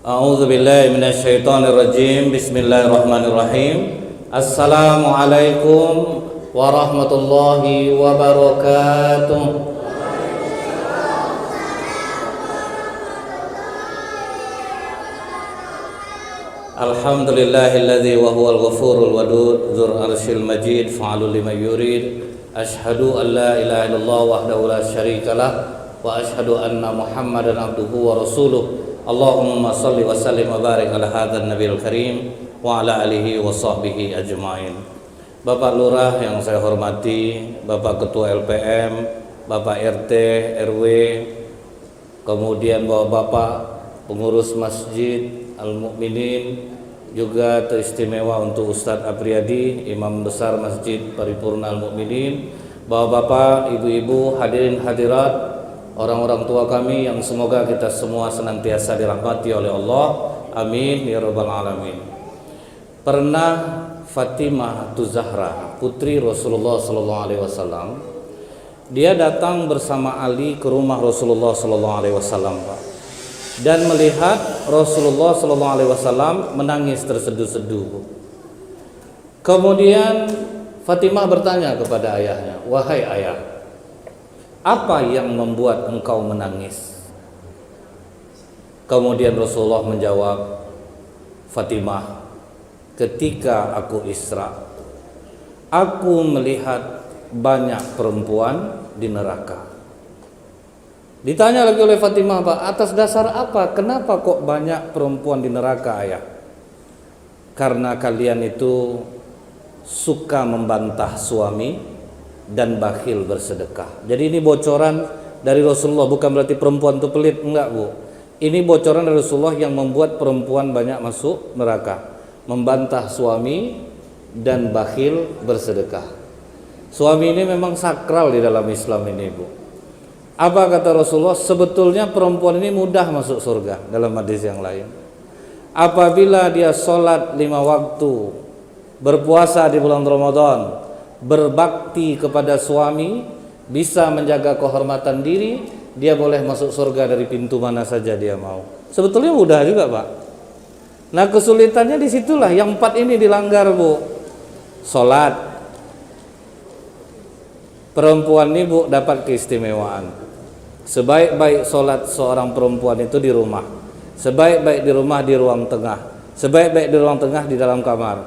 A'udzu billahi minasyaitonir rajim. Bismillahirrahmanirrahim. Assalamualaikum warahmatullahi wabarakatuh. Alhamdulillahilladzi wa huwal ghafurul wadud dzul arsyil majid fa'alul liman yurid. Asyhadu an la ilaha illallah wahdahu la syarikalah wa asyhadu anna Muhammadan abduhu wa rasuluh. Allahumma salli wa sallim wa barik ala hadzal nabiyil karim wa ala alihi wa sahbihi ajmain. Bapak Lurah yang saya hormati, Bapak Ketua LPM, Bapak RT, RW, kemudian Bapak pengurus Masjid Al-Mukminin, juga teristimewa untuk Ustadz Apriyadi, Imam Besar Masjid Paripurna Al-Mukminin, Bapak-bapak, ibu-ibu, hadirin hadirat, orang-orang tua kami yang semoga kita semua senantiasa dirahmati oleh Allah. Amin ya rabbal alamin. Pernah Fatimah Zahra, putri Rasulullah sallallahu alaihi wasallam, dia datang bersama Ali ke rumah Rasulullah sallallahu alaihi wasallam, Pak. Dan melihat Rasulullah sallallahu alaihi wasallam menangis terseduh-seduh. Kemudian Fatimah bertanya kepada ayahnya, "Wahai ayah, apa yang membuat engkau menangis?" Kemudian Rasulullah menjawab, "Fatimah, ketika aku Isra, aku melihat banyak perempuan di neraka." Ditanya lagi oleh Fatimah, "Pak, atas dasar apa? Kenapa kok banyak perempuan di neraka, ayah?" "Karena kalian itu suka membantah suami dan bakhil bersedekah." Jadi ini bocoran dari Rasulullah, bukan berarti perempuan itu pelit, enggak, Bu. Ini bocoran dari Rasulullah yang membuat perempuan banyak masuk neraka. Membantah suami dan bakhil bersedekah. Suami ini memang sakral di dalam Islam ini, Bu. Apa kata Rasulullah? Sebetulnya perempuan ini mudah masuk surga dalam hadis yang lain. Apabila dia sholat 5 waktu, berpuasa di bulan Ramadan, berbakti kepada suami, bisa menjaga kehormatan diri, dia boleh masuk surga dari pintu mana saja dia mau. Sebetulnya mudah juga, Pak. Nah, kesulitannya disitulah yang 4 ini dilanggar, Bu. Sholat, perempuan ini, Bu, dapat keistimewaan. Sebaik-baik sholat seorang perempuan itu di rumah, sebaik-baik di rumah di ruang tengah, sebaik-baik di ruang tengah di dalam kamar.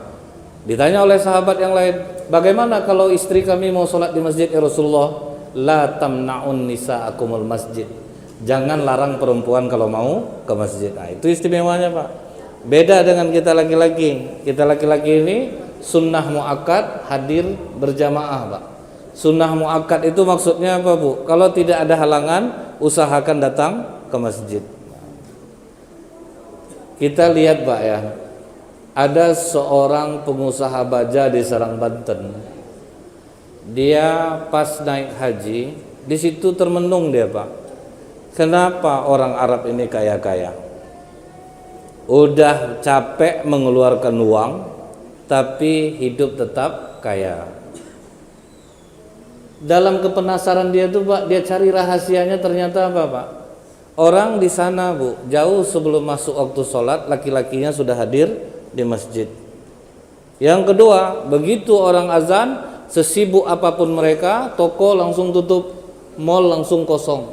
Ditanya oleh sahabat yang lain, "Bagaimana kalau istri kami mau sholat di masjid ya Rasulullah?" "La tamna'un nisa'akumul masjid." Jangan larang perempuan kalau mau ke masjid. Nah, itu istimewanya, Pak. Beda dengan kita laki-laki. Kita laki-laki ini sunnah muakkad hadir berjamaah, Pak. Sunnah muakkad itu maksudnya apa, Bu? Kalau tidak ada halangan, usahakan datang ke masjid. Kita lihat, Pak, ya. Ada seorang pengusaha baja di Serang, Banten. Dia pas naik haji, di situ termenung dia, Pak. Kenapa orang Arab ini kaya-kaya? Udah capek mengeluarkan uang, tapi hidup tetap kaya. Dalam kepenasaran dia tuh, Pak, dia cari rahasianya, ternyata apa, Pak? Orang di sana, Bu, jauh sebelum masuk waktu sholat, laki-lakinya sudah hadir di masjid. Yang kedua, begitu orang azan, sesibuk apapun mereka, toko langsung tutup, mall langsung kosong.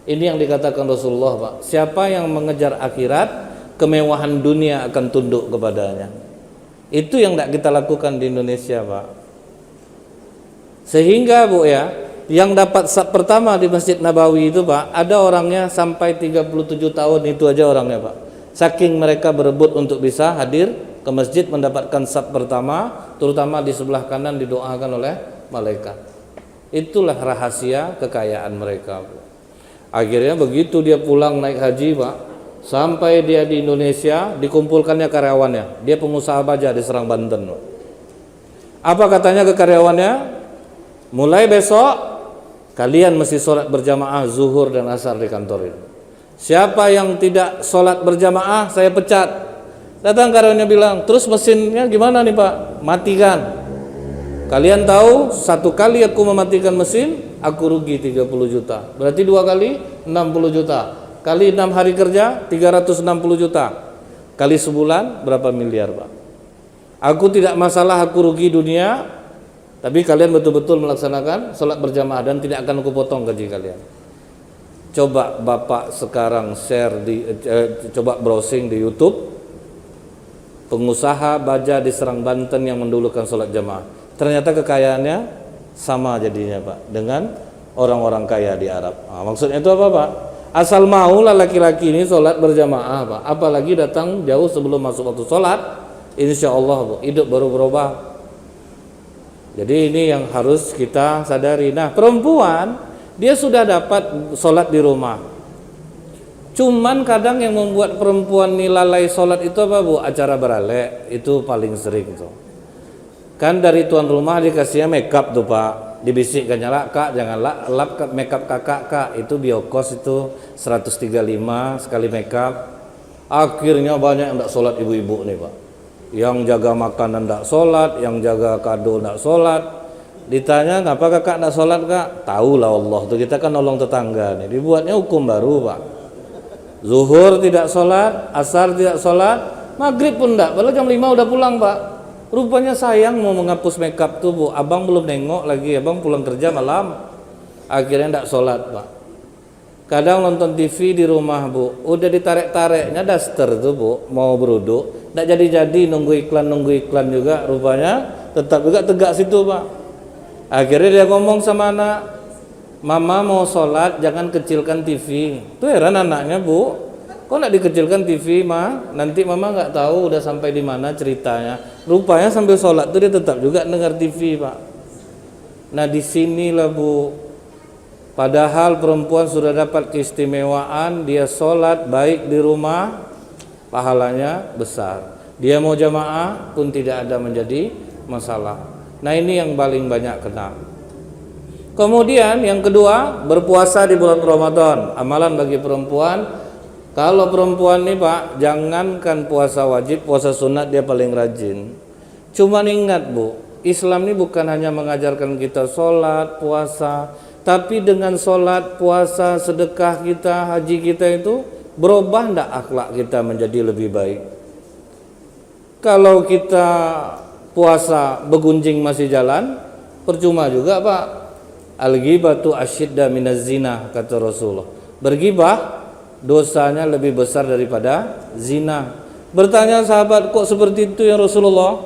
Ini yang dikatakan Rasulullah, Pak. Siapa yang mengejar akhirat, kemewahan dunia akan tunduk kepadanya. Itu yang tidak kita lakukan di Indonesia, Pak. Sehingga, Bu, ya, yang dapat saf pertama di Masjid Nabawi itu, Pak, ada orangnya sampai 37 tahun itu aja orangnya, Pak. Saking mereka berebut untuk bisa hadir ke masjid mendapatkan saf pertama, terutama di sebelah kanan didoakan oleh malaikat. Itulah rahasia kekayaan mereka, Bu. Akhirnya begitu dia pulang naik haji, Pak, sampai dia di Indonesia, dikumpulkannya karyawannya. Dia pengusaha baja di Serang, Banten, Pak. Apa katanya ke karyawannya? "Mulai besok kalian mesti sholat berjamaah zuhur dan asar di kantor ini. Siapa yang tidak sholat berjamaah, saya pecat." Datang karyawannya bilang, "Terus mesinnya gimana nih, Pak?" "Matikan." "Kalian tahu, 1 kali aku mematikan mesin, aku rugi 30 juta. Berarti 2 kali 60 juta. Kali 6 hari kerja 360 juta. Kali sebulan berapa miliar, Pak? Aku tidak masalah aku rugi dunia, tapi kalian betul-betul melaksanakan sholat berjamaah dan tidak akan aku potong gaji kalian. Coba Bapak sekarang share coba browsing di YouTube, pengusaha baja di Serang Banten yang mendulukan sholat jamaah. Ternyata kekayaannya sama jadinya, Pak, dengan orang-orang kaya di Arab. Maksudnya itu apa, Pak? Asal maulah laki-laki ini sholat berjamaah, Pak. Apalagi datang jauh sebelum masuk waktu sholat, insya Allah, Bu, hidup baru berubah. Jadi ini yang harus kita sadari. Nah, perempuan dia sudah dapat sholat di rumah. Cuman kadang yang membuat perempuan ini lalai sholat itu apa, Bu? Acara beralek itu paling sering tuh. Kan dari tuan rumah dikasihnya makeup tuh, Pak. Dibisikkannya, lah Kak jangan lap makeup kakak Kak, itu biokos itu 135 sekali makeup. Akhirnya banyak yang tidak sholat ibu-ibu nih, Pak. Yang jaga makanan tidak sholat, yang jaga kado tidak sholat. Ditanya ngapa kakak tidak sholat, Kak? Tahu lah Allah tuh, kita kan nolong tetangga nih. Dibuatnya hukum baru, Pak. Zuhur tidak sholat, asar tidak sholat, maghrib pun tidak, padahal jam 5 udah pulang, Pak. Rupanya sayang mau menghapus makeup tuh, Bu. Abang belum nengok lagi, abang pulang kerja malam. Akhirnya tidak sholat, Pak. Kadang nonton TV di rumah, Bu, udah ditarik-tariknya daster tuh, Bu, mau beruduk, tidak jadi-jadi, nunggu iklan juga. Rupanya tetap juga tegak situ, Pak. Akhirnya dia ngomong sama anak, Mama mau sholat, jangan kecilkan TV. Tuh heran anaknya, Bu. Kok nggak dikecilkan TV, Ma? Nanti Mama nggak tahu udah sampai di mana ceritanya. Rupanya sambil sholat tuh dia tetap juga dengar TV, Pak. Nah disinilah, Bu. Padahal perempuan sudah dapat keistimewaan, dia sholat baik di rumah, pahalanya besar. Dia mau jamaah pun tidak ada menjadi masalah. Nah ini yang paling banyak kena. Kemudian yang kedua, berpuasa di bulan Ramadan. Amalan bagi perempuan. Kalau perempuan nih, Pak, jangankan puasa wajib, puasa sunat dia paling rajin. Cuman ingat, Bu, Islam ini bukan hanya mengajarkan kita sholat, puasa, tapi dengan sholat, puasa, sedekah kita, haji kita itu berubah enggak akhlak kita menjadi lebih baik? Kalau kita puasa begunjing masih jalan, percuma juga, Pak. Al-ghibatu asyidda minaz zina, kata Rasulullah. Bergibah dosanya lebih besar daripada zina. Bertanya sahabat, kok seperti itu ya Rasulullah?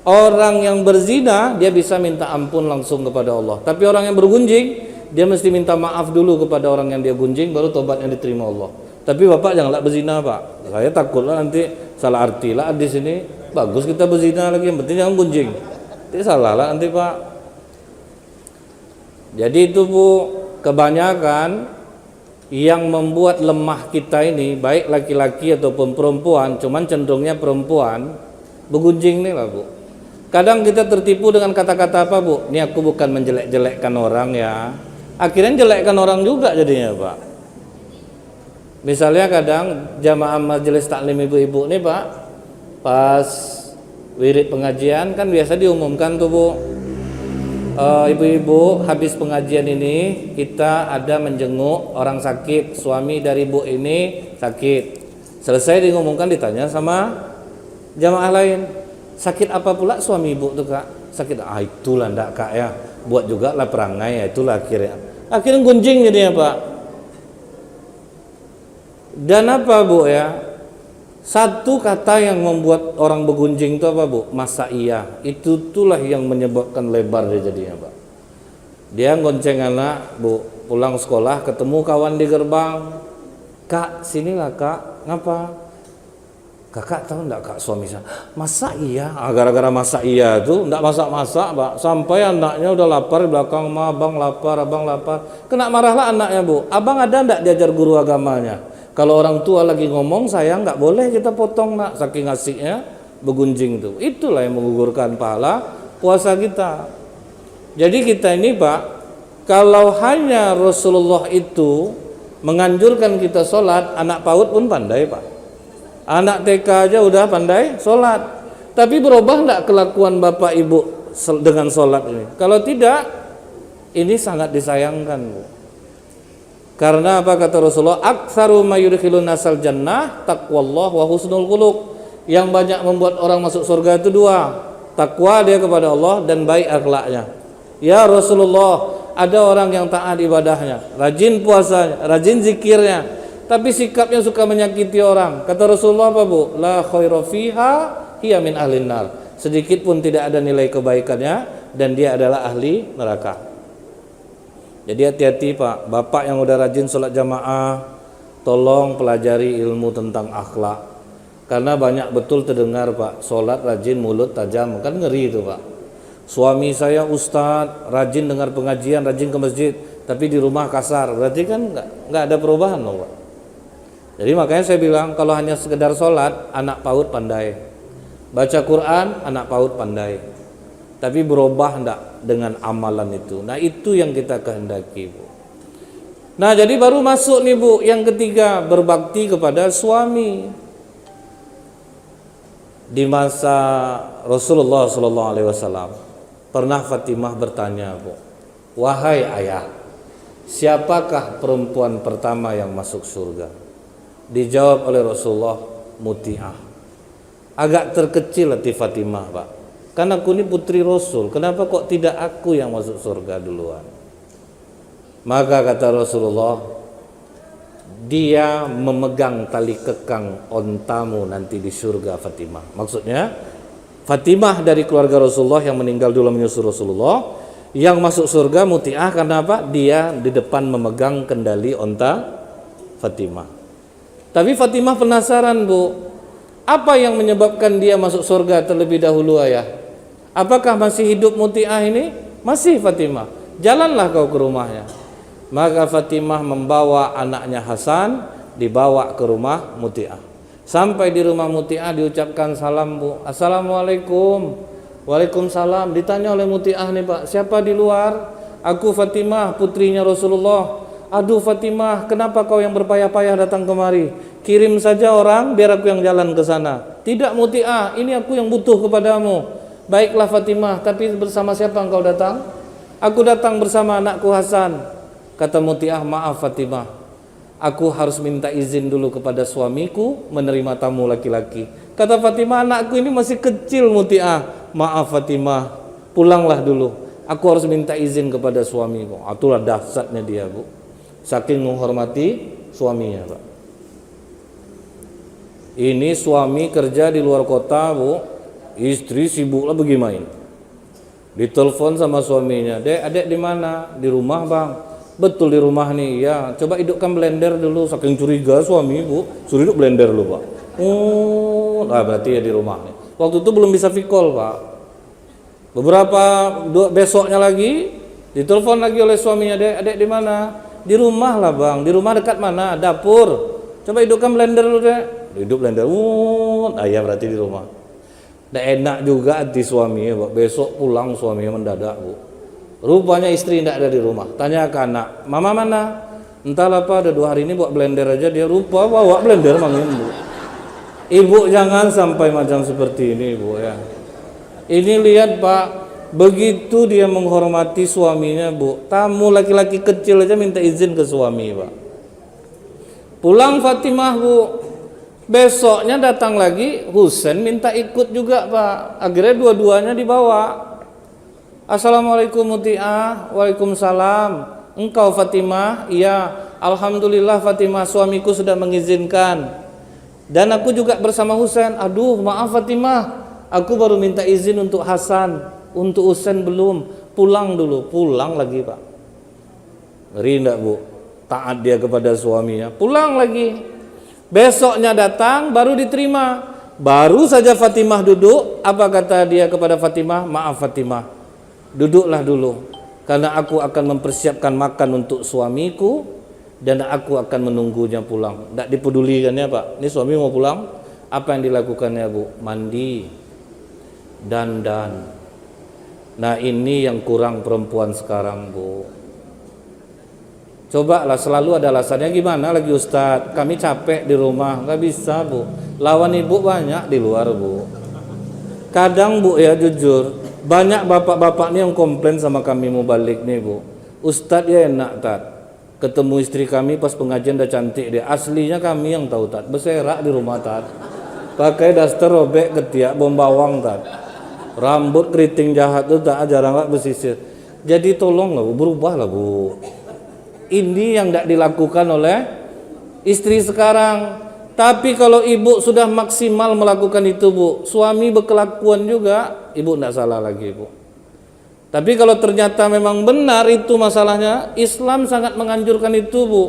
Orang yang berzina dia bisa minta ampun langsung kepada Allah, tapi orang yang bergunjing dia mesti minta maaf dulu kepada orang yang dia gunjing, baru tobatnya diterima Allah. Tapi Bapak janganlah berzina, Pak. Saya takutlah nanti salah arti lah di sini. Bagus kita berzina lagi, yang penting jangan gunjing. Nanti salah lah nanti, Pak. Jadi itu, Bu, kebanyakan yang membuat lemah kita ini, baik laki-laki ataupun perempuan, cuman cenderungnya perempuan, begunjing nih lah, Bu. Kadang kita tertipu dengan kata-kata apa, Bu? Ini aku bukan menjelek-jelekkan orang ya. Akhirnya jelekkan orang juga jadinya, Pak. Misalnya kadang jamaah majelis taklim ibu-ibu nih, Pak, pas wirid pengajian kan biasa diumumkan tuh, Bu. Ibu-ibu habis pengajian ini kita ada menjenguk orang sakit, suami dari Bu ini sakit. Selesai diumumkan ditanya sama jamaah lain, sakit apa pula suami Ibu tuh, Kak? Sakit, itulah ndak, Kak, ya, buat juga lah perangai, ya itulah akhirnya gunjing jadinya, Pak. Dan apa, Bu, ya, satu kata yang membuat orang begunjing itu apa, Bu? Masa iya. Itulah yang menyebabkan lebar dia jadinya, Pak. Dia gonceng anak, Bu, pulang sekolah ketemu kawan di gerbang. Kak, sinilah, Kak. Ngapa? Kakak tahu enggak, Kak, suami saya? Masa iya? Gara-gara masa iya itu enggak masak-masak, Pak. Sampai anaknya udah lapar di belakang, "Ma, Abang lapar, Abang lapar." Kena marahlah anaknya, Bu. Abang ada enggak diajar guru agamanya? Kalau orang tua lagi ngomong, saya nggak boleh kita potong, Nak, saking asiknya begunjing itu. Itulah yang menggugurkan pahala puasa kita. Jadi kita ini, Pak, kalau hanya Rasulullah itu menganjurkan kita sholat, anak PAUD pun pandai, Pak. Anak TK aja udah pandai sholat. Tapi berubah nggak kelakuan Bapak Ibu dengan sholat ini? Kalau tidak, ini sangat disayangkan, Bu. Karena apa kata Rasulullah? Aktsaru ma yudkhilun nasal jannah taqwallah wa husnul khuluq. Yang banyak membuat orang masuk surga itu dua, takwa dia kepada Allah dan baik akhlaknya. Ya Rasulullah, ada orang yang taat ibadahnya, rajin puasanya, rajin zikirnya, tapi sikapnya suka menyakiti orang. Kata Rasulullah apa bu? La khaira fiha hiya min ahlin nar. Sedikit pun tidak ada nilai kebaikannya dan dia adalah ahli neraka. Jadi hati-hati Pak, bapak yang udah rajin sholat jamaah, tolong pelajari ilmu tentang akhlak. Karena banyak betul terdengar Pak, sholat rajin mulut tajam, kan ngeri itu Pak. Suami saya ustadz, rajin dengar pengajian, rajin ke masjid, tapi di rumah kasar, berarti kan nggak ada perubahan loh Pak. Jadi makanya saya bilang kalau hanya sekedar sholat, anak PAUD pandai, baca Quran, anak PAUD pandai. Tapi berubah enggak dengan amalan itu. Nah itu yang kita kehendaki Bu. Nah jadi baru masuk nih Bu, yang ketiga, berbakti kepada suami. Di masa Rasulullah SAW pernah Fatimah bertanya Bu, wahai ayah, siapakah perempuan pertama yang masuk surga? Dijawab oleh Rasulullah, Muti'ah. Agak terkecil hati Fatimah Pak, karena aku ini putri Rasul, kenapa kok tidak aku yang masuk surga duluan? Maka kata Rasulullah, dia memegang tali kekang ontamu nanti di surga Fatimah. Maksudnya Fatimah dari keluarga Rasulullah yang meninggal dulu menyusul Rasulullah, yang masuk surga Muti'ah karena apa? Dia di depan memegang kendali onta Fatimah. Tapi Fatimah penasaran Bu, apa yang menyebabkan dia masuk surga terlebih dahulu ayah? Apakah masih hidup Muti'ah ini? Masih Fatimah. Jalanlah kau ke rumahnya. Maka Fatimah membawa anaknya Hasan, dibawa ke rumah Muti'ah. Sampai di rumah Muti'ah diucapkan salam Bu. Assalamualaikum. Waalaikumsalam. Ditanya oleh Muti'ah nih Pak, siapa di luar? Aku Fatimah, putrinya Rasulullah. Aduh Fatimah, kenapa kau yang berpayah-payah datang kemari? Kirim saja orang biar aku yang jalan ke sana. Tidak Muti'ah, ini aku yang butuh kepadamu. Baiklah Fatimah, tapi bersama siapa engkau datang? Aku datang bersama anakku Hasan. Kata Muti'ah, maaf Fatimah, aku harus minta izin dulu kepada suamiku menerima tamu laki-laki. Kata Fatimah, anakku ini masih kecil Muti'ah. Maaf Fatimah, pulanglah dulu, aku harus minta izin kepada suamiku. Itulah dahsyatnya dia Bu, saking menghormati suaminya Pak. Ini suami kerja di luar kota Bu, istri sibuklah pergi main. Ditelepon sama suaminya, "Dek, adek di mana?" "Di rumah, Bang." "Betul di rumah nih." "Ya, coba hidupkan blender dulu." Saking curiga suami Bu, suruh hidup blender dulu Pak. Oh, berarti ya di rumah nih. Waktu itu belum bisa vicall Pak. Beberapa besoknya lagi ditelepon lagi oleh suaminya, "Dek, adek di mana?" "Di rumah lah Bang." "Di rumah dekat mana?" "Dapur." "Coba hidupkan blender dulu Dek." Hidup blender. Ya berarti di rumah. Nggak enak juga hati suami ya, besok pulang suaminya mendadak Bu. Rupanya istri tidak ada di rumah. Tanya ke anak, "Mama mana?" "Entahlah Pak, ada 2 hari ini buat blender aja." Dia rupa bawa blender mangin Bu. Ibu jangan sampai macam seperti ini Bu ya. Ini lihat Pak, begitu dia menghormati suaminya Bu. Tamu laki-laki kecil aja minta izin ke suami Pak. Pulang Fatimah Bu. Besoknya datang lagi Husain minta ikut juga Pak. Akhirnya dua-duanya dibawa. "Assalamualaikum Muti'ah." "Waalaikumsalam." "Engkau Fatimah?" "Iya." "Alhamdulillah Fatimah, suamiku sudah mengizinkan. Dan aku juga bersama Husain." "Aduh maaf Fatimah, aku baru minta izin untuk Hasan, untuk Husain belum. Pulang dulu." Pulang lagi Pak. Ngeri enggak Bu? Taat dia kepada suaminya. Pulang lagi. Besoknya datang baru diterima. Baru saja Fatimah duduk, apa kata dia kepada Fatimah? "Maaf Fatimah, duduklah dulu, karena aku akan mempersiapkan makan untuk suamiku dan aku akan menunggunya pulang." Tidak dipedulikan ya Pak. Ini suami mau pulang, apa yang dilakukannya Bu? Mandi, dandan. Nah ini yang kurang perempuan sekarang Bu. Coba lah, selalu ada alasannya. "Gimana lagi Ustadz, kami capek di rumah." Nggak bisa Bu, lawan ibu banyak di luar Bu. Kadang Bu ya jujur, banyak bapak-bapak nih yang komplain sama kami mau balik nih Bu. "Ustadz ya enak Tat, Ketemu istri kami pas pengajian udah cantik dia. Aslinya kami yang tahu tat. Berserak di rumah tat. Pakai daster robek ketiak bom bawang tat. Rambut keriting jahat tuh tak jarang nggak bersisir. Jadi tolong lah bu, berubah lah bu. Ini yang tidak dilakukan oleh istri sekarang. Tapi kalau ibu sudah maksimal melakukan itu bu, suami berkelakuan juga, ibu tidak salah lagi bu. Tapi kalau ternyata memang benar itu masalahnya, Islam sangat menganjurkan itu bu.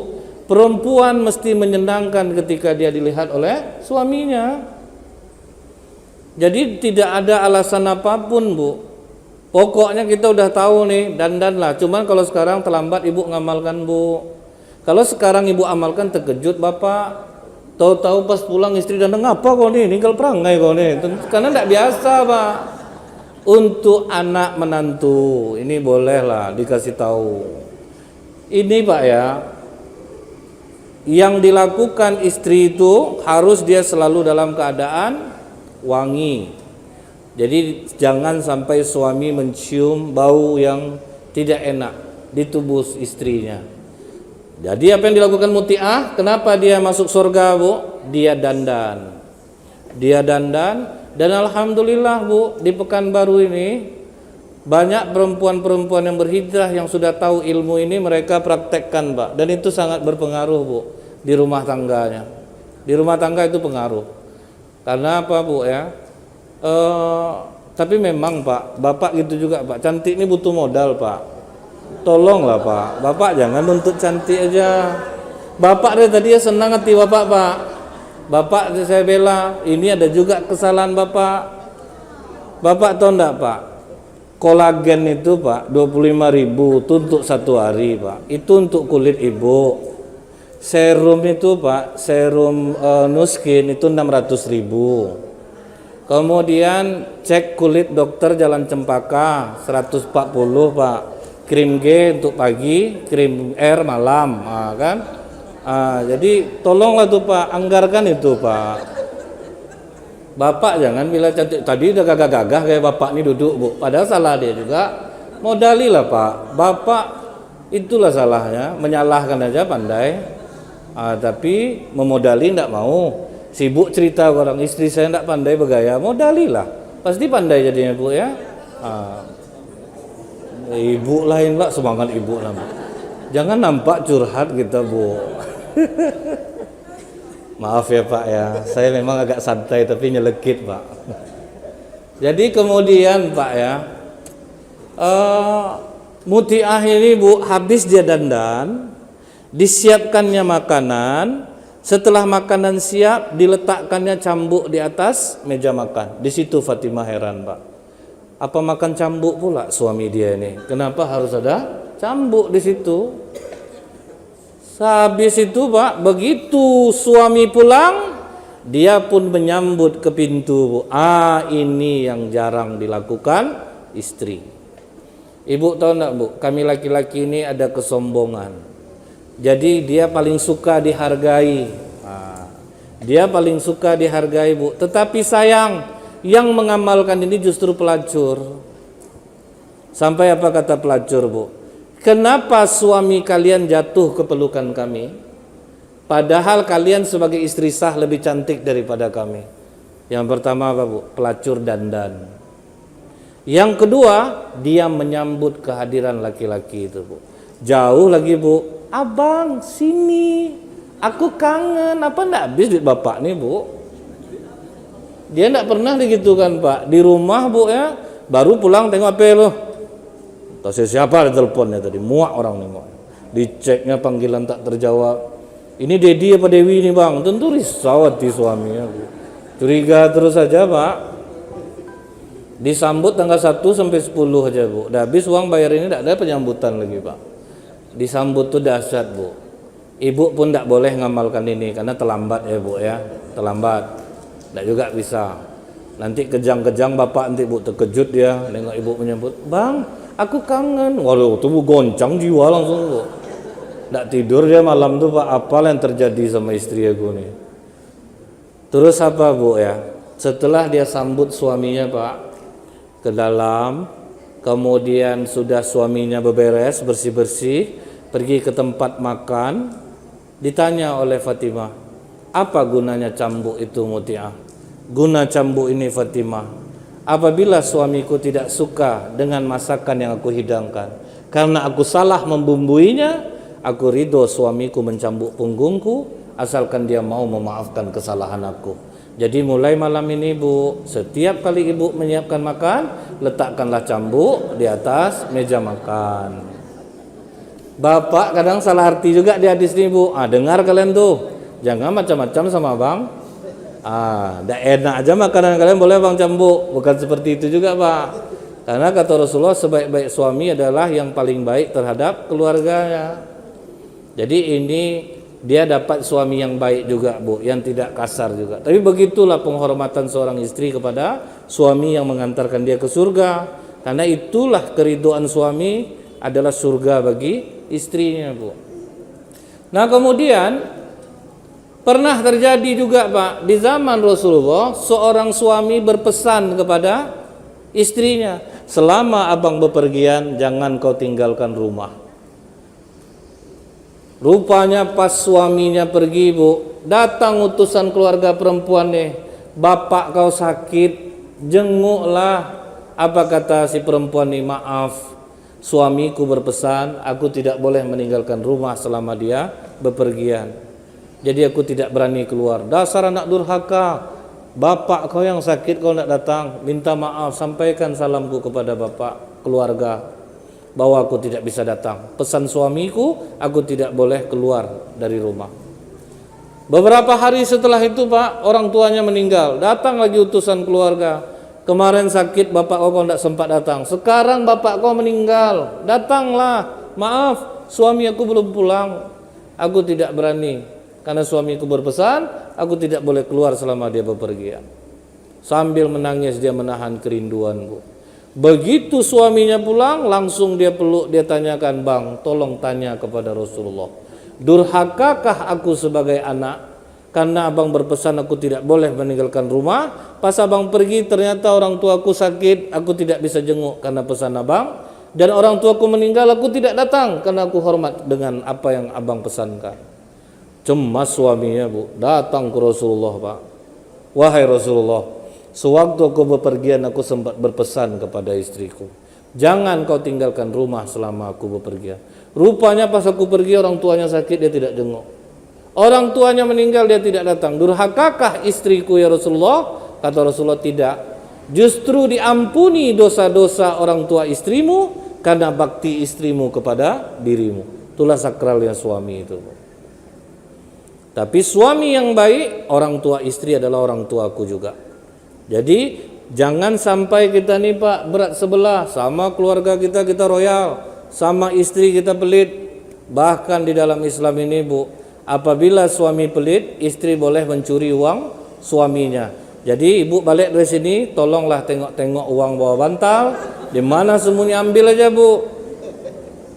Perempuan mesti menyenangkan ketika dia dilihat oleh suaminya. Jadi tidak ada alasan apapun bu. Pokoknya kita udah tahu nih, dandan lah. Cuman kalau sekarang terlambat ibu ngamalkan bu. Kalau sekarang ibu amalkan terkejut bapak. Tahu-tahu pas pulang istri dan ngapa kau nih ninggal perangai kau nih, karena tidak biasa pak. Untuk anak menantu ini bolehlah dikasih tahu. Ini pak ya, yang dilakukan istri itu harus dia selalu dalam keadaan wangi. Jadi jangan sampai suami mencium bau yang tidak enak di tubuh istrinya. Jadi apa yang dilakukan muti'ah? Kenapa dia masuk surga bu? Dia dandan. Dia dandan dan alhamdulillah bu, di Pekanbaru ini banyak perempuan-perempuan yang berhijrah yang sudah tahu ilmu ini mereka praktekkan pak. Dan itu sangat berpengaruh bu di rumah tangganya. Di rumah tangga itu pengaruh. Karena apa bu ya? Tapi memang pak, bapak gitu juga pak. Cantik ini butuh modal pak. Tolonglah pak, bapak jangan nuntut cantik aja. Bapak dari tadi ya senang hati bapak pak. Bapak saya bela, ini ada juga kesalahan bapak. Bapak tahu enggak pak? Kolagen itu pak 25.000 itu untuk 1 hari pak. Itu untuk kulit ibu. Serum itu pak, serum Nuskin itu 600.000. Kemudian cek kulit dokter Jalan Cempaka 140 pak. Krim G untuk pagi, krim R malam, kan? Jadi tolonglah tuh Pak, anggarkan itu Pak. Bapak jangan bilang cantik. Tadi udah gagah-gagah kayak bapak ini duduk bu, padahal salah dia juga. Modalilah Pak. Bapak itulah salahnya, menyalahkan aja pandai. Tapi memodali tidak mau. Sibuk cerita orang istri saya tidak pandai bergaya, modalilah. Pasti pandai jadinya bu ya. Ibu lain pak, semangat ibu lah. Jangan nampak curhat kita bu. Maaf ya pak ya, saya memang agak santai tapi nyelekit pak. Jadi kemudian pak ya, muti'ah ini bu, habis dia dandan, disiapkannya makanan. Setelah makanan siap, diletakkannya cambuk di atas meja makan. Di situ Fatimah heran pak. Apa makan cambuk pula suami dia ini? Kenapa harus ada cambuk di situ? Habis itu pak, begitu suami pulang, dia pun menyambut ke pintu. Ini yang jarang dilakukan istri. Ibu tahu enggak bu, kami laki-laki ini ada kesombongan. Jadi dia paling suka dihargai. Dia paling suka dihargai bu. Tetapi sayang, yang mengamalkan ini justru pelacur. Sampai apa kata pelacur bu? Kenapa suami kalian jatuh ke pelukan kami? Padahal kalian sebagai istri sah lebih cantik daripada kami. Yang pertama apa bu? Pelacur dandan. Yang kedua, dia menyambut kehadiran laki-laki itu bu. Jauh lagi bu, abang sini, aku kangen. Apa enggak habis duit bapak nih bu? Dia enggak pernah digitukan pak. Di rumah bu ya, baru pulang tengok HP loh. Tahu siapa ada teleponnya tadi, muak orang nih muak. Diceknya panggilan tak terjawab. Ini Dedi apa Dewi nih bang? Tentu risau hati suaminya bu. Curiga terus saja pak. Disambut tanggal 1 sampai 10 aja bu. Udah habis uang bayar ini enggak ada penyambutan lagi pak. Disambut tuh dahsyat bu. Ibu pun enggak boleh ngamalkan ini karena terlambat ya bu ya. Terlambat. Tidak juga bisa. Nanti kejang-kejang bapak nanti bu terkejut dia nengok ibu menyambut, bang aku kangen. Waduh tuh goncang jiwa langsung bu. Tidak tidur dia malam tuh pak. Apa yang terjadi sama istri aku nih? Terus apa bu ya? Setelah dia sambut suaminya pak ke dalam, kemudian sudah suaminya beberes bersih-bersih, pergi ke tempat makan, ditanya oleh Fatimah, apa gunanya cambuk itu Muti'ah? Guna cambuk ini Fatimah, apabila suamiku tidak suka dengan masakan yang aku hidangkan, karena aku salah membumbuinya, aku ridho suamiku mencambuk punggungku, asalkan dia mau memaafkan kesalahan aku. Jadi mulai malam ini Bu, setiap kali Ibu menyiapkan makan, letakkanlah cambuk di atas meja makan. Bapak kadang salah arti juga di hadis ini Bu. Dengar kalian tuh, jangan macam-macam sama Bang. Dah enak aja makanan kalian boleh Bang cambuk. Bukan seperti itu juga Pak. Karena kata Rasulullah, sebaik-baik suami adalah yang paling baik terhadap keluarganya. Jadi ini dia dapat suami yang baik juga Bu, yang tidak kasar juga. Tapi begitulah penghormatan seorang istri kepada suami yang mengantarkan dia ke surga. Karena itulah keridhaan suami adalah surga bagi istrinya Bu. Nah kemudian pernah terjadi juga Pak, di zaman Rasulullah seorang suami berpesan kepada istrinya, selama abang bepergian jangan kau tinggalkan rumah. Rupanya pas suaminya pergi Bu, datang utusan keluarga perempuan nih, bapak kau sakit, jenguklah. Apa kata si perempuan nih, maaf, suamiku berpesan aku tidak boleh meninggalkan rumah selama dia bepergian, jadi aku tidak berani keluar. Dasar anak durhaka, bapak kau yang sakit kau tidak datang, minta maaf, sampaikan salamku kepada bapak keluarga bahwa aku tidak bisa datang. Pesan suamiku, aku tidak boleh keluar dari rumah. Beberapa hari setelah itu Pak, orang tuanya meninggal. Datang lagi utusan keluarga. Kemarin sakit bapak kau tidak sempat datang. Sekarang bapak kau meninggal. Datanglah. Maaf, suami aku belum pulang. Aku tidak berani. Karena suamiku berpesan, aku tidak boleh keluar selama dia bepergian. Sambil menangis dia menahan kerinduan Bu. Begitu suaminya pulang, langsung dia peluk, dia tanyakan, Bang, tolong tanya kepada Rasulullah, durhakakah aku sebagai anak karena abang berpesan aku tidak boleh meninggalkan rumah? Pas abang pergi ternyata orang tuaku sakit, aku tidak bisa jenguk karena pesan abang, dan orang tuaku meninggal, aku tidak datang karena aku hormat dengan apa yang abang pesankan. Cemas suaminya Bu, datang ke Rasulullah Pak. Wahai Rasulullah, sewaktu aku bepergian aku sempat berpesan kepada istriku, jangan kau tinggalkan rumah selama aku bepergian. Rupanya pas aku pergi orang tuanya sakit, dia tidak jenguk. Orang tuanya meninggal, dia tidak datang. Durhakakah istriku ya Rasulullah? Kata Rasulullah, tidak. Justru diampuni dosa-dosa orang tua istrimu karena bakti istrimu kepada dirimu. Itulah sakralnya suami itu. Tapi suami yang baik, orang tua istri adalah orang tuaku juga. Jadi jangan sampai kita nih Pak berat sebelah, sama keluarga kita royal, sama istri kita pelit. Bahkan di dalam Islam ini Bu, apabila suami pelit, istri boleh mencuri uang suaminya. Jadi ibu balik dari sini, tolonglah tengok-tengok uang bawah bantal, di mana sembunyi ambil aja Bu.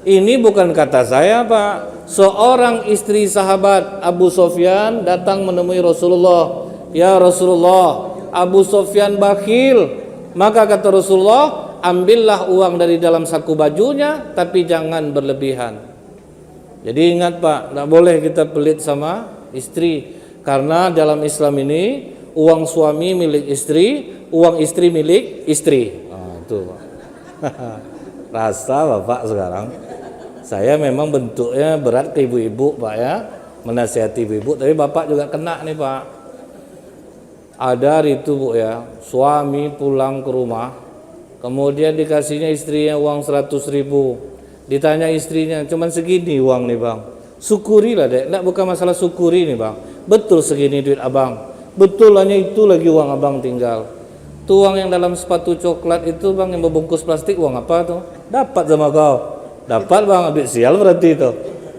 Ini bukan kata saya Pak. Seorang istri sahabat Abu Sofyan datang menemui Rasulullah. Ya Rasulullah, Abu Sofyan bakhil. Maka kata Rasulullah, ambillah uang dari dalam saku bajunya, tapi jangan berlebihan. Jadi ingat Pak, tidak boleh kita pelit sama istri. Karena dalam Islam ini, uang suami milik istri, uang istri milik istri. Itu Pak. Rasa Bapak sekarang, saya memang bentuknya berat ke ibu-ibu Pak ya, menasihati ibu-ibu, tapi Bapak juga kena nih Pak. Ada hari itu Bu ya, suami pulang ke rumah, kemudian dikasihnya istrinya uang 100.000. Ditanya istrinya, cuman segini uang nih Bang. Syukurilah dek, enggak, bukan masalah syukuri nih Bang. Betul segini duit abang, betul hanya itu lagi uang abang tinggal. Tuh uang yang dalam sepatu coklat itu Bang, yang berbungkus plastik, uang apa tuh? Dapat sama kau. Dapat Bang, duit sial berarti itu.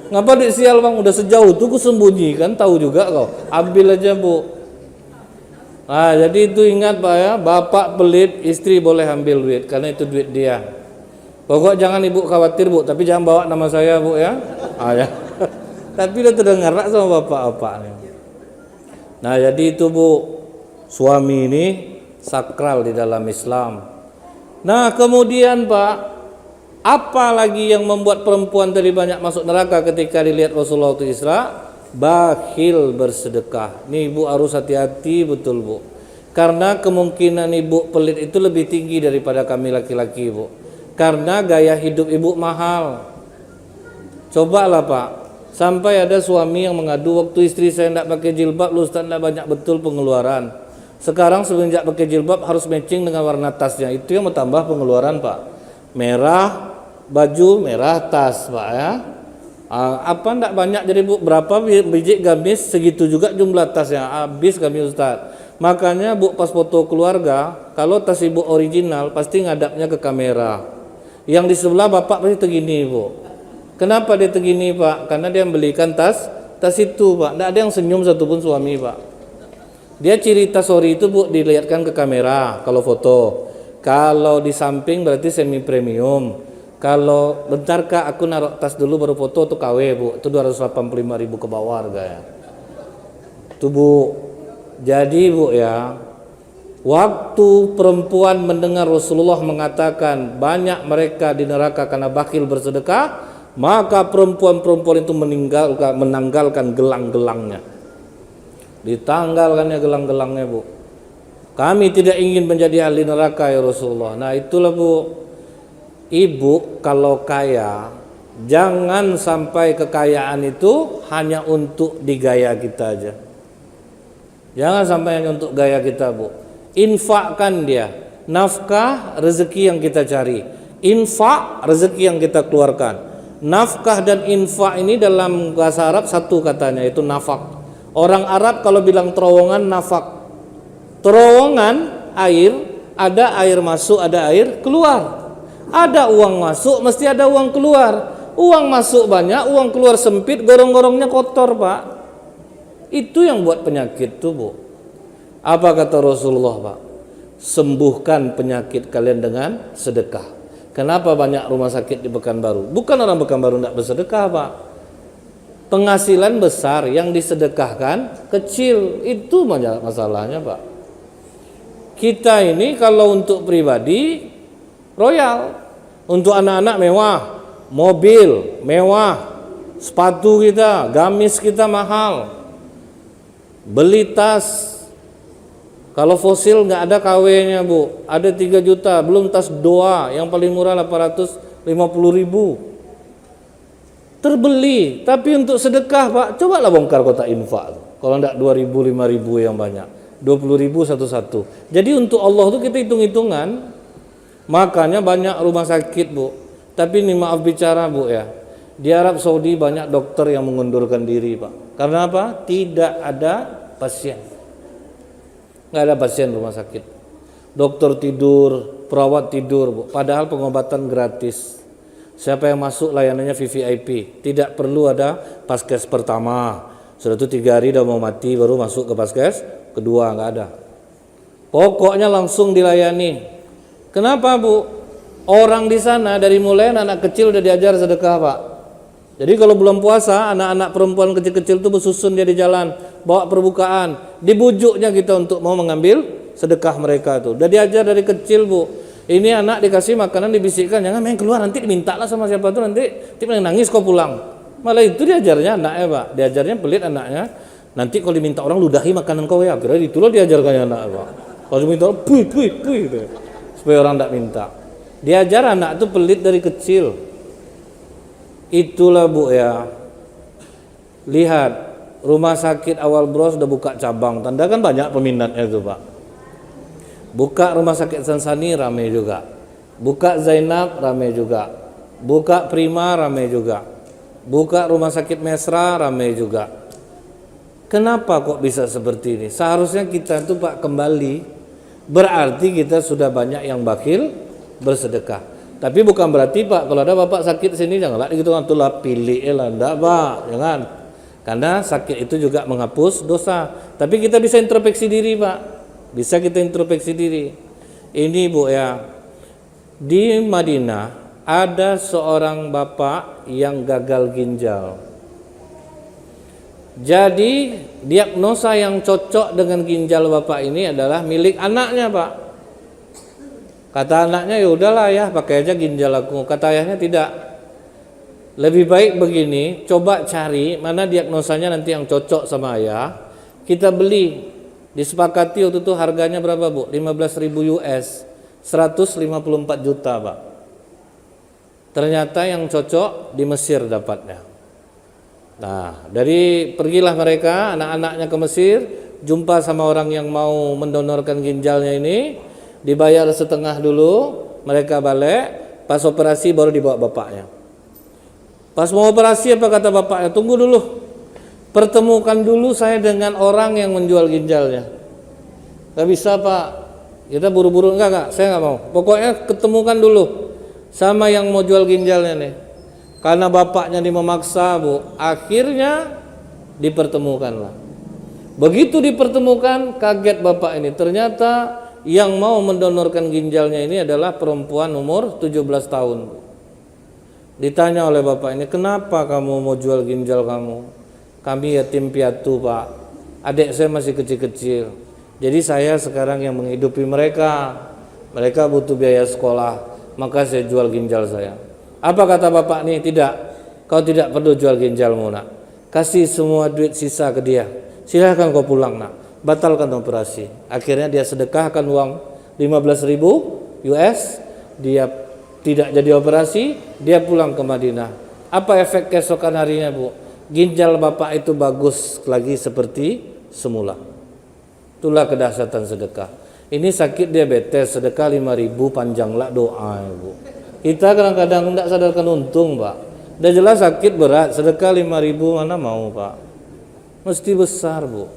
Ngapa duit sial Bang? Udah sejauh tuh ku sembunyikan, tahu juga kau. Ambil aja Bu. Nah, jadi itu ingat Pak ya, bapak pelit, istri boleh ambil duit karena itu duit dia. Pokok jangan ibu khawatir Bu, tapi jangan bawa nama saya Bu ya. Ya. Tapi udah terdengar sama bapak-bapak nih. Nah, jadi itu Bu, suami ini sakral di dalam Islam. Nah, kemudian Pak, Apalagi yang membuat perempuan tadi banyak masuk neraka ketika dilihat Rasulullah itu Isra? Bakhil bersedekah. Nih ibu harus hati-hati betul bu, karena kemungkinan ibu pelit itu lebih tinggi daripada kami laki-laki bu, karena gaya hidup ibu mahal. Cobalah pak, sampai ada suami yang mengadu, waktu istri saya tidak pakai jilbab, lu Ustaz tidak banyak betul pengeluaran. Sekarang semenjak pakai jilbab harus matching dengan warna tasnya, itu yang menambah pengeluaran pak. Merah baju, merah tas pak ya. Apa ndak banyak jadi bu, berapa biji gamis segitu juga jumlah tasnya, habis kami Ustaz. Makanya bu pas foto keluarga, kalau tas ibu original pasti ngadapnya ke kamera. Yang di sebelah bapak pasti tegini bu. Kenapa dia tegini pak? Karena dia belikan tas itu pak. Ndak ada yang senyum satupun suami pak. Dia ciri tas ori itu bu dilihatkan ke kamera kalau foto. Kalau di samping berarti semi premium. Kalau bentar kak aku naruh tas dulu baru foto tuh KW bu, itu 285.000 ke bawah harganya. Tuh bu. Jadi bu ya, waktu perempuan mendengar Rasulullah mengatakan banyak mereka di neraka karena bakhil bersedekah, maka perempuan-perempuan itu menanggalkan gelang-gelangnya. Ditanggalkannya gelang-gelangnya bu. Kami tidak ingin menjadi ahli neraka ya Rasulullah. Nah itulah bu. Ibu kalau kaya, jangan sampai kekayaan itu hanya untuk digaya kita aja. Jangan sampai hanya untuk gaya kita bu. Infakkan dia, nafkah rezeki yang kita cari, infak rezeki yang kita keluarkan. Nafkah dan infak ini dalam bahasa Arab satu katanya, itu nafak. Orang Arab kalau bilang terowongan nafak. Terowongan air, ada air masuk, ada air keluar. Ada uang masuk, mesti ada uang keluar. Uang masuk banyak, uang keluar sempit, gorong-gorongnya kotor pak. Itu yang buat penyakit tuh bu. Apa kata Rasulullah pak? Sembuhkan penyakit kalian dengan sedekah. Kenapa banyak rumah sakit di Pekanbaru? Bukan orang Pekanbaru tidak bersedekah pak. Penghasilan besar yang disedekahkan kecil, itu masalahnya pak. Kita ini kalau untuk pribadi royal. Untuk anak-anak mewah, mobil mewah, sepatu kita, gamis kita mahal, beli tas. Kalau fosil nggak ada KW-nya bu, ada 3 juta, belum tas doa yang paling murah 850.000. Terbeli, tapi untuk sedekah pak, cobalah bongkar kotak infak. Kalau enggak 2.000, 5.000 yang banyak, 20.000 satu-satu. Jadi untuk Allah tuh kita hitung-hitungan. Makanya banyak rumah sakit bu. Tapi ini maaf bicara bu ya, di Arab Saudi banyak dokter yang mengundurkan diri pak. Karena apa? Tidak ada pasien. Nggak ada pasien rumah sakit. Dokter tidur, perawat tidur bu. Padahal pengobatan gratis. Siapa yang masuk layanannya VVIP. Tidak perlu ada paskes pertama. Sudah itu 3 hari udah mau mati baru masuk ke paskes kedua, nggak ada. Pokoknya langsung dilayani. Kenapa bu? Orang di sana dari mulai anak kecil udah diajar sedekah pak. Jadi kalau bulan puasa anak-anak perempuan kecil-kecil itu bersusun dia di jalan, bawa perbukaan, dibujuknya kita untuk mau mengambil sedekah mereka tuh. Udah diajar dari kecil bu. Ini anak dikasih makanan dibisikkan, jangan main keluar nanti diminta lah sama siapa tuh nanti nangis kau pulang. Malah itu diajarnya anaknya pak. Diajarnya pelit anaknya. Nanti kalau diminta orang ludahi makanan kau ya. Kira itulah diajarkannya anak pak. Kalau diminta puy gitu. Supaya orang tidak minta. Diajar anak itu pelit dari kecil. Itulah bu ya. Lihat rumah sakit Awal Bros udah buka cabang. Tanda kan banyak peminatnya itu pak. Buka rumah sakit Sansani ramai juga. Buka Zainab ramai juga. Buka Prima ramai juga. Buka rumah sakit Mesra ramai juga. Kenapa kok bisa seperti ini? Seharusnya kita itu pak kembali. Berarti kita sudah banyak yang bakhil bersedekah. Tapi bukan berarti pak kalau ada bapak sakit sini janganlah gitu kan tulah pilih lah, enggak pak, jangan. Karena sakit itu juga menghapus dosa. Tapi kita bisa introspeksi diri pak, bisa kita introspeksi diri. Ini bu ya, di Madinah ada seorang bapak yang gagal ginjal. Jadi diagnosa yang cocok dengan ginjal bapak ini adalah milik anaknya pak. Kata anaknya, ya udahlah ya, pakai aja ginjal aku. Kata ayahnya, tidak. Lebih baik begini, coba cari mana diagnosanya nanti yang cocok sama ayah. Kita beli, disepakati waktu itu harganya berapa Bu? 15.000 US, 154 juta Pak. Ternyata yang cocok di Mesir dapatnya. Nah, pergilah mereka, anak-anaknya ke Mesir, jumpa sama orang yang mau mendonorkan ginjalnya ini, dibayar setengah dulu, mereka balik, pas operasi baru dibawa bapaknya. Pas mau operasi apa kata bapaknya? Tunggu dulu, pertemukan dulu saya dengan orang yang menjual ginjalnya. Gak bisa Pak, kita buru-buru, enggak, saya nggak mau. Pokoknya ketemukan dulu sama yang mau jual ginjalnya nih. Karena bapaknya memaksa Bu, akhirnya dipertemukanlah. Begitu dipertemukan, kaget bapak ini, ternyata yang mau mendonorkan ginjalnya ini adalah perempuan umur 17 tahun. Ditanya oleh bapak ini, kenapa kamu mau jual ginjal kamu? Kami yatim piatu Pak, adik saya masih kecil-kecil, jadi saya sekarang yang menghidupi mereka. Mereka butuh biaya sekolah, maka saya jual ginjal saya. Apa kata bapak nih? Tidak, kau tidak perlu jual ginjalmu nak, kasih semua duit sisa ke dia, silahkan kau pulang nak, batalkan operasi. Akhirnya dia sedekahkan uang 15.000 US, dia tidak jadi operasi, dia pulang ke Madinah. Apa efek keesokan harinya Bu? Ginjal bapak itu bagus lagi seperti semula. Itulah kedahsyatan sedekah. Ini sakit diabetes, sedekah 5.000, panjanglah doa Bu. Kita kadang-kadang tidak sadarkan untung Pak. Udah jelas sakit berat, sedekah 5.000 mana mau Pak. Mesti besar Bu.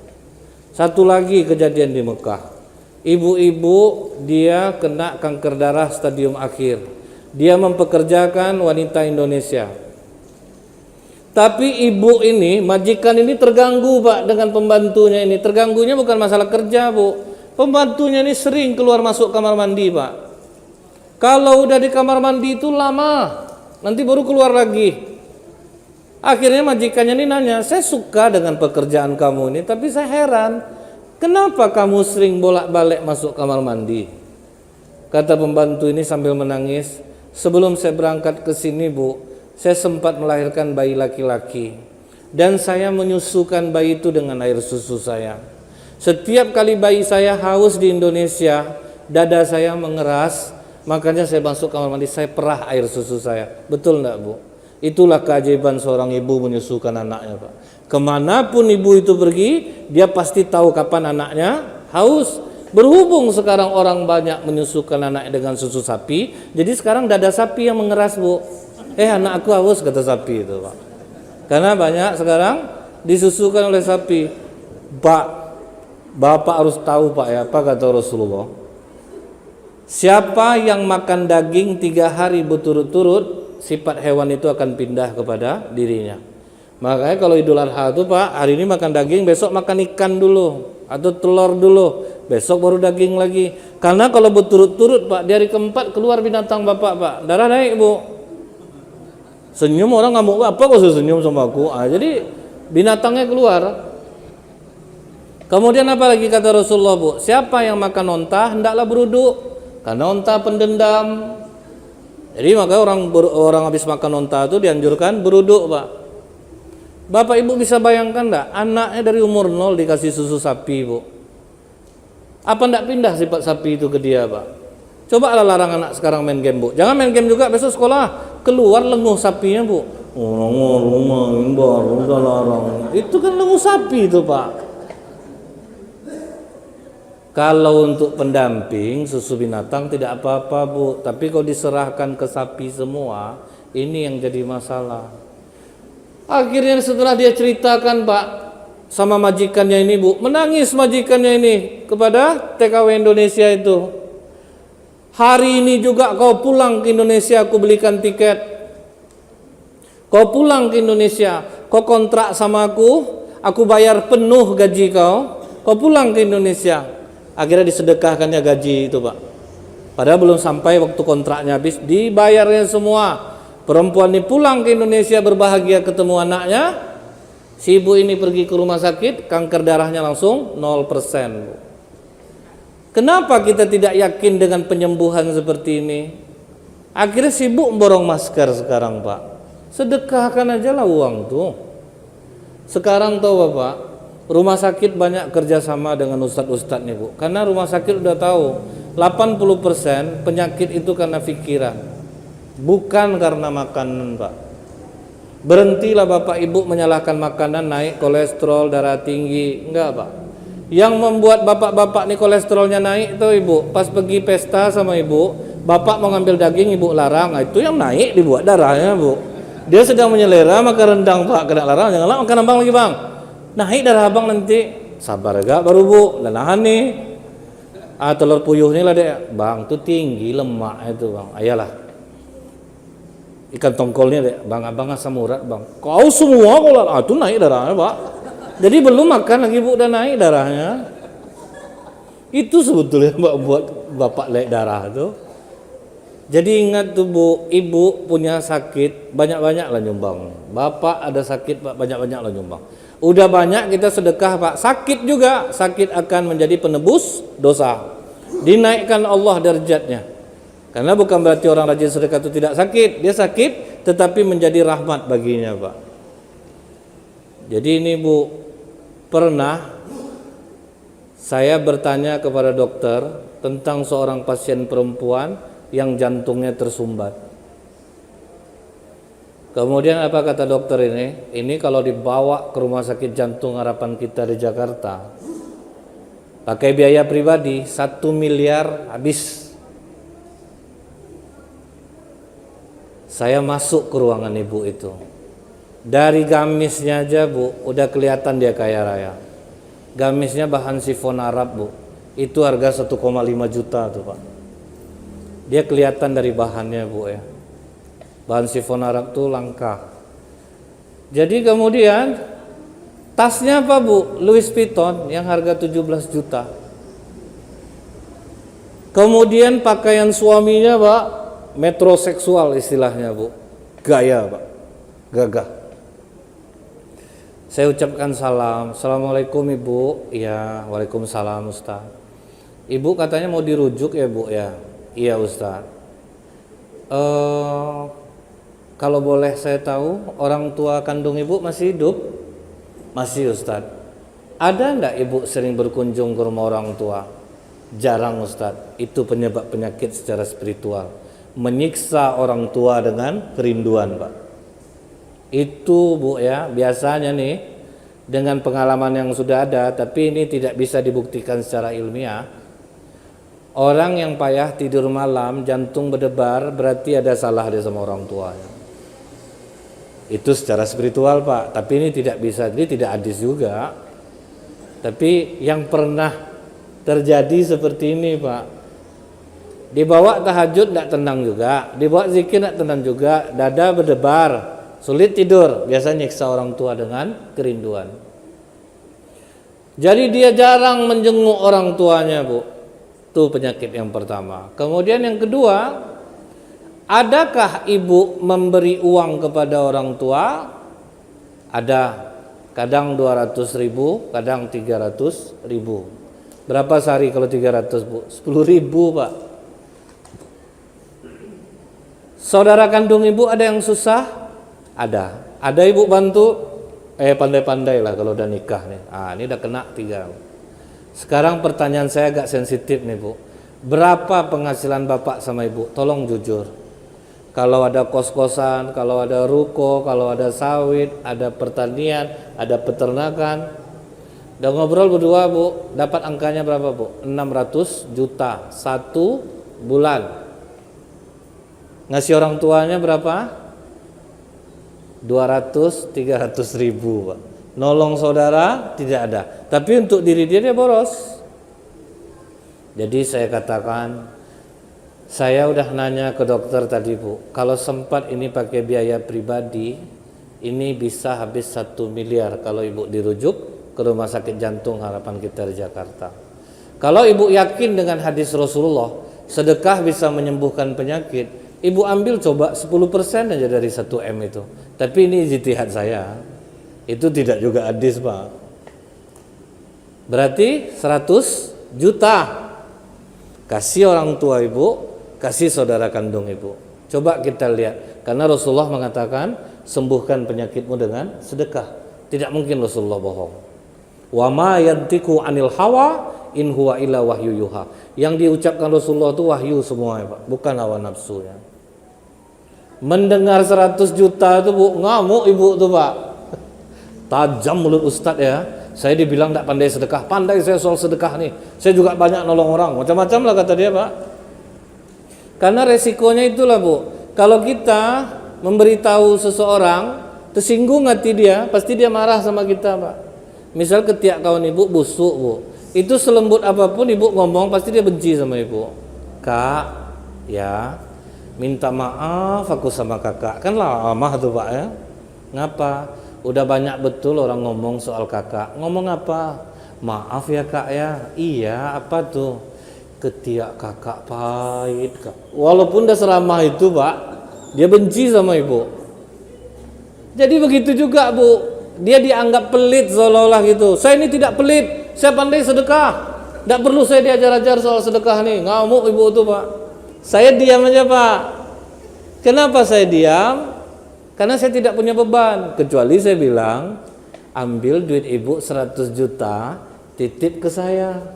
Satu lagi kejadian di Mekah. Ibu-ibu dia kena kanker darah stadium akhir. Dia mempekerjakan wanita Indonesia. Tapi ibu ini, majikan ini terganggu Pak dengan pembantunya ini. Terganggunya bukan masalah kerja Bu. Pembantunya ini sering keluar masuk kamar mandi Pak. Kalau udah di kamar mandi itu lama, nanti baru keluar lagi. Akhirnya majikannya ini nanya, saya suka dengan pekerjaan kamu ini, tapi saya heran, kenapa kamu sering bolak-balik masuk kamar mandi? Kata pembantu ini sambil menangis, sebelum saya berangkat ke sini Bu, saya sempat melahirkan bayi laki-laki, dan saya menyusukan bayi itu dengan air susu saya. Setiap kali bayi saya haus di Indonesia, dada saya mengeras, makanya saya masuk kamar mandi, saya perah air susu saya. Betul enggak Bu? Itulah keajaiban seorang ibu menyusukan anaknya Pak. Kemanapun ibu itu pergi, dia pasti tahu kapan anaknya haus. Berhubung sekarang orang banyak menyusukan anaknya dengan susu sapi, jadi sekarang dada sapi yang mengeras Bu. Anak aku haus, kata sapi itu Pak. Karena banyak sekarang disusukan oleh sapi. Bapak harus tahu Pak ya, apa kata Rasulullah? Siapa yang makan daging 3 hari berturut-turut, sifat hewan itu akan pindah kepada dirinya. Makanya kalau Idul Adha itu Pak, hari ini makan daging, besok makan ikan dulu atau telur dulu, besok baru daging lagi. Karena kalau berturut-turut Pak, di hari keempat keluar binatang Bapak Pak, darah naik Bu. Senyum orang ngamuk, apa kok senyum sama aku? Jadi binatangnya keluar. Kemudian apa lagi kata Rasulullah Bu? Siapa yang makan onta hendaklah beruduk, karena onta pendendam. Jadi maka orang habis makan onta itu dianjurkan beruduk Pak. Bapak Ibu bisa bayangkan enggak, anaknya dari umur 0 dikasih susu sapi Bu. Apa enggak pindah sifat sapi itu ke dia Pak? Coba larang anak sekarang main game Bu. Jangan main game juga, besok sekolah keluar lenguh sapinya Bu. Orang main baru udah larang. Itu kan lenguh sapi itu Pak. Kalau untuk pendamping susu binatang tidak apa-apa Bu, tapi kalau diserahkan ke sapi semua, ini yang jadi masalah. Akhirnya setelah dia ceritakan Pak sama majikannya ini Bu, menangis majikannya ini kepada TKW Indonesia itu. Hari ini juga kau pulang ke Indonesia, aku belikan tiket. Kau pulang ke Indonesia, kau kontrak sama aku bayar penuh gaji kau pulang ke Indonesia. Akhirnya disedekahkannya gaji itu Pak. Padahal belum sampai waktu kontraknya habis, dibayarnya semua. Perempuan ini pulang ke Indonesia berbahagia ketemu anaknya. Si ibu ini pergi ke rumah sakit, kanker darahnya langsung 0%. Kenapa kita tidak yakin dengan penyembuhan seperti ini? Akhirnya sibuk borong masker sekarang, Pak. Sedekahkan aja lah uang tuh. Sekarang tahu Bapak, rumah sakit banyak kerjasama dengan ustadz-ustadz nih Bu. Karena rumah sakit udah tahu 80% penyakit itu karena pikiran, bukan karena makanan, Pak. Berhentilah Bapak Ibu menyalahkan makanan naik kolesterol, darah tinggi. Enggak, Pak. Yang membuat bapak-bapak nih kolesterolnya naik tuh Ibu, pas pergi pesta sama Ibu, Bapak mau ngambil daging, Ibu larang. Nah, itu yang naik dibuat darahnya, Bu. Dia sedang menyelera makan rendang, Pak, kena larang. Jangan lah makan abang lagi, Bang. Naik darah abang nanti. Sabar agak baru, Bu. Lenahan nih. Telur puyuh nih lah dek. Bang, tuh tinggi lemak itu, Bang. Ayalah. Ikan tongkolnya dek. Bang, abang asam urat, Bang. Kau semua kalau itu naik darahnya, Pak. Jadi belum makan lagi Bu, udah naik darahnya. Itu sebetulnya Mbak buat Bapak naik darah tuh. Jadi ingat tuh Bu, Ibu punya sakit, banyak-banyaklah nyumbang. Bapak ada sakit, Pak, banyak-banyaklah nyumbang. Udah banyak kita sedekah, Pak. Sakit juga, sakit akan menjadi penebus dosa. Dinaikkan Allah derajatnya. Karena bukan berarti orang rajin sedekah itu tidak sakit. Dia sakit tetapi menjadi rahmat baginya, Pak. Jadi ini Bu, pernah saya bertanya kepada dokter tentang seorang pasien perempuan yang jantungnya tersumbat. Kemudian apa kata dokter ini? Ini kalau dibawa ke rumah sakit jantung harapan kita di Jakarta, pakai biaya pribadi 1 miliar habis. Saya masuk ke ruangan ibu itu. Dari gamisnya aja Bu, udah kelihatan dia kaya raya. Gamisnya bahan sifon Arab Bu. Itu harga 1,5 juta tuh Pak. Dia kelihatan dari bahannya Bu ya. Bahan sifon Arab tuh langka. Jadi kemudian tasnya apa Bu? Louis Vuitton yang harga 17 juta. Kemudian pakaian suaminya Pak, metroseksual istilahnya Bu. Gaya Pak, gagah. Saya ucapkan salam. Assalamualaikum Ibu. Ya, waalaikumsalam Ustaz. Ibu katanya mau dirujuk ya Bu ya. Iya Ustaz. Kalau boleh saya tahu, orang tua kandung Ibu masih hidup? Masih Ustaz. Ada enggak Ibu sering berkunjung ke rumah orang tua? Jarang Ustaz. Itu penyebab penyakit secara spiritual. Menyiksa orang tua dengan kerinduan Pak. Itu Bu ya, biasanya nih dengan pengalaman yang sudah ada, tapi ini tidak bisa dibuktikan secara ilmiah. Orang yang payah tidur malam, jantung berdebar, berarti ada salah dia sama orang tuanya. Itu secara spiritual Pak, tapi ini tidak bisa, jadi tidak hadis juga. Tapi yang pernah terjadi seperti ini Pak, dibawa tahajud tidak tenang juga, dibawa zikir tidak tenang juga, dada berdebar, sulit tidur, biasa nyiksa orang tua dengan kerinduan. Jadi dia jarang menjenguk orang tuanya Bu. Itu penyakit yang pertama. Kemudian yang kedua, adakah ibu memberi uang kepada orang tua? Ada. Kadang 200.000, kadang 300.000. Berapa sehari kalau 300 Bu? 10.000 Pak. Saudara kandung ibu ada yang susah? Ada. Ada ibu bantu? Pandai-pandai lah kalau udah nikah nih. Ini udah kena 3. Sekarang pertanyaan saya agak sensitif nih Bu. Berapa penghasilan Bapak sama Ibu? Tolong jujur. Kalau ada kos-kosan, kalau ada ruko, kalau ada sawit, ada pertanian, ada peternakan. Udah ngobrol berdua Bu, dapat angkanya berapa Bu? 600 juta 1 bulan. Ngasih orang tuanya berapa? 200-300 ribu Pak. Nolong saudara tidak ada, tapi untuk diri dia boros. Jadi saya katakan, saya udah nanya ke dokter tadi Bu, kalau sempat ini pakai biaya pribadi, ini bisa habis 1 miliar kalau Ibu dirujuk ke rumah sakit jantung harapan kita di Jakarta. Kalau Ibu yakin dengan hadis Rasulullah, sedekah bisa menyembuhkan penyakit, Ibu ambil coba 10% aja dari 1 M itu. Tapi ini ijtihad saya. Itu tidak juga hadis Pak. Berarti 100 juta Kasih orang tua ibu, kasih saudara kandung ibu. Coba kita lihat, karena Rasulullah mengatakan sembuhkan penyakitmu dengan sedekah. Tidak mungkin Rasulullah bohong. Wa ma yantiqu anil hawa in huwa illa wahyu yuha. Yang diucapkan Rasulullah itu wahyu semua ya Pak, bukan hawa nafsu ya. Mendengar 100 juta itu Bu, ngamuk ibu tuh Pak. Tajam mulut Ustadz ya. Saya dibilang tidak pandai sedekah. Pandai saya soal sedekah nih. Saya juga banyak nolong orang. Macam-macam lah kata dia Pak. Karena resikonya itulah Bu. Kalau kita memberitahu seseorang, tersinggung hati dia, pasti dia marah sama kita Pak. Misal ketiak kawan ibu busuk Bu, itu selembut apapun ibu ngomong pasti dia benci sama ibu. Kak, ya minta maaf aku sama kakak. Kan lama tuh Pak ya. Ngapa? Udah banyak betul orang ngomong soal kakak. Ngomong apa? Maaf ya kak ya. Iya apa tuh? Ketiak kakak pahit kak. Walaupun udah seramah itu Pak, dia benci sama ibu. Jadi begitu juga Bu, dia dianggap pelit seolah-olah gitu. Saya ini tidak pelit, saya pandai sedekah. Tidak perlu saya diajar-ajar soal sedekah nih. Ngamuk ibu itu Pak. Saya diam aja Pak. Kenapa saya diam? Karena saya tidak punya beban. Kecuali saya bilang, ambil duit ibu 100 juta, titip ke saya.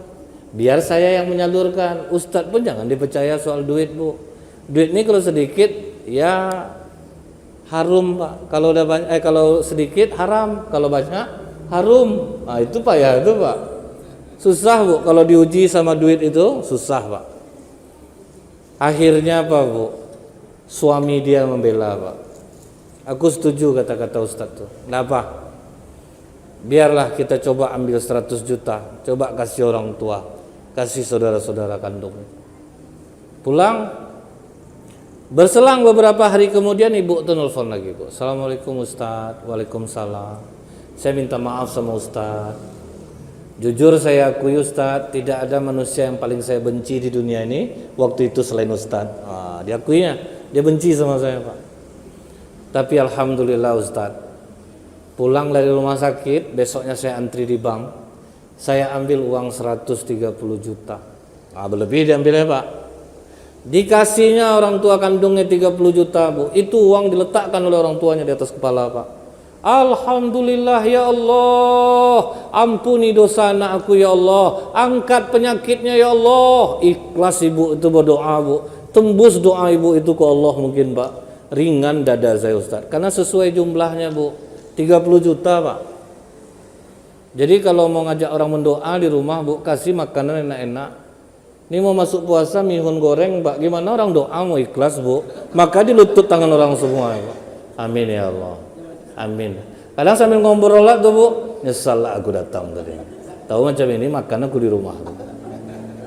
Biar saya yang menyalurkan. Ustadz pun jangan dipercaya soal duit Bu. Duit ini kalau sedikit, ya harum Pak. Kalau udah banyak, kalau sedikit haram, kalau banyak harum. Nah itu Pak ya, itu Pak. Susah Bu, kalau diuji sama duit itu susah Pak. Akhirnya apa Bu? Suami dia membela Pak. Aku setuju kata-kata Ustadz tuh. Kenapa? Biarlah kita coba ambil 100 juta, coba kasih orang tua, kasih saudara-saudara kandung. Pulang, berselang beberapa hari kemudian ibu tuh nelfon lagi Bu. Assalamualaikum Ustadz. Waalaikumsalam. Saya minta maaf sama Ustadz. Jujur saya akui Ustadz, tidak ada manusia yang paling saya benci di dunia ini waktu itu selain Ustadz. Diakuinya, dia benci sama saya Pak. Tapi alhamdulillah Ustadz, pulang dari rumah sakit, besoknya saya antri di bank. Saya ambil uang 130 juta. Berlebih diambilnya Pak. Dikasihnya orang tua kandungnya 30 juta Bu. Itu uang diletakkan oleh orang tuanya di atas kepala Pak. Alhamdulillah ya Allah, ampuni dosa anak aku ya Allah, angkat penyakitnya ya Allah. Ikhlas ibu itu berdoa Bu. Tembus doa ibu itu ke Allah mungkin Pak. Ringan dada saya Ustaz. Karena sesuai jumlahnya Bu. 30 juta Pak. Jadi kalau mau ngajak orang mendoa di rumah Bu, kasih makanan enak-enak. Ini mau masuk puasa mihun goreng Pak, gimana orang doa mau ikhlas Bu? Maka dilutut tangan orang semua Pak. Amin ya Allah. Amin. Kadang sambil ngobrol lah tuh Bu, nyesal lah aku datang tadi. Tahu macam ini makan aku di rumah.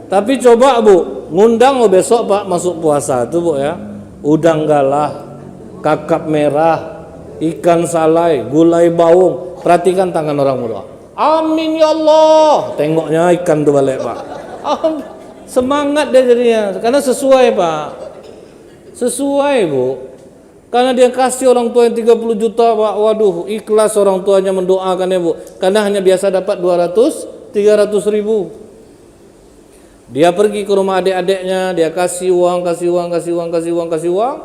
Tapi coba Bu, ngundang besok Pak masuk puasa tuh Bu ya. Udang galah, kakap merah, ikan salai, gulai baung. Perhatikan tangan orang berdoa. Amin ya Allah. Tengoknya ikan tuh balik Pak. Semangat dia jadinya. Karena sesuai Pak. Sesuai Bu. Karena dia kasih orang tua yang 30 juta Pak. Waduh, ikhlas orang tuanya mendoakannya Bu. Karena hanya biasa dapat 200, 300 ribu. Dia pergi ke rumah adik-adiknya, dia kasih uang, kasih uang, kasih uang, kasih uang, kasih uang.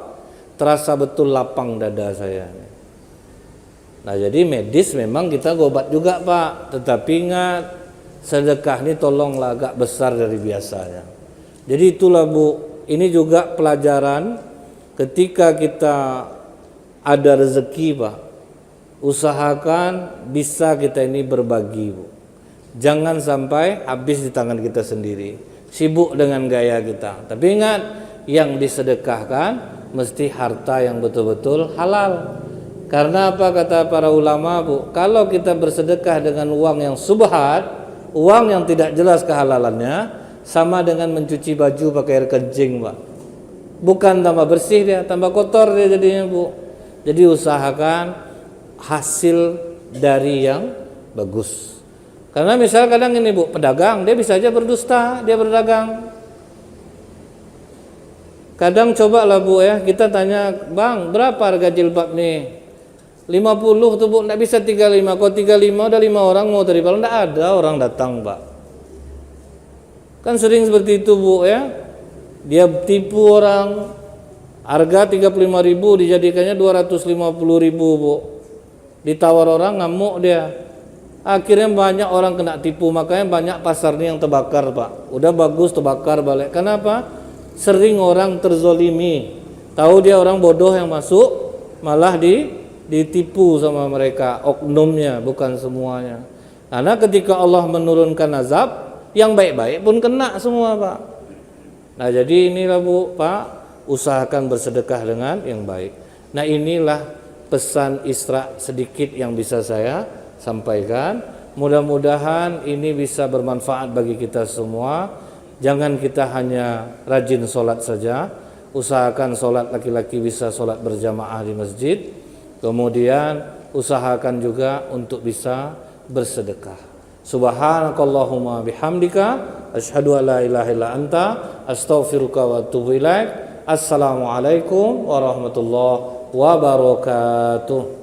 Terasa betul lapang dada saya. Nah jadi medis memang kita gobat juga Pak. Tetapi ingat, sedekah ini tolonglah agak besar dari biasanya. Jadi itulah Bu, ini juga pelajaran. Ketika kita ada rezeki Pak, usahakan bisa kita ini berbagi Bu. Jangan sampai habis di tangan kita sendiri, sibuk dengan gaya kita. Tapi ingat, yang disedekahkan mesti harta yang betul-betul halal. Karena apa kata para ulama Bu, kalau kita bersedekah dengan uang yang subhat, uang yang tidak jelas kehalalannya, sama dengan mencuci baju pakai air kencing Pak. Bukan tambah bersih dia, tambah kotor dia jadinya Bu. Jadi usahakan hasil dari yang bagus. Karena misal kadang ini Bu, pedagang dia bisa aja berdusta, dia berdagang. Kadang coba lah Bu ya, kita tanya, "Bang, berapa harga jilbab nih?" 50 tuh Bu, enggak bisa 35. Kalau 35 udah 5 orang mau terima, enggak ada orang datang Pak. Kan sering seperti itu Bu ya. Dia tipu orang, harga 35.000 dijadikannya 250.000 Bu. Ditawar orang ngamuk dia. Akhirnya banyak orang kena tipu, makanya banyak pasar ini yang terbakar Pak. Udah bagus terbakar balik. Kenapa? Sering orang terzolimi. Tahu dia orang bodoh yang masuk, malah ditipu sama mereka, oknumnya, bukan semuanya. Karena ketika Allah menurunkan azab, yang baik-baik pun kena semua Pak. Nah jadi inilah Bu Pak, usahakan bersedekah dengan yang baik. Nah inilah pesan Isra sedikit yang bisa saya sampaikan. Mudah-mudahan ini bisa bermanfaat bagi kita semua. Jangan kita hanya rajin sholat saja, usahakan sholat laki-laki bisa sholat berjamaah di masjid. Kemudian usahakan juga untuk bisa bersedekah. Subhanakallahumma bihamdika asyhadu an la ilaha illa anta astaghfiruka wa atubu ilaik. Assalamualaikum warahmatullahi wabarakatuh.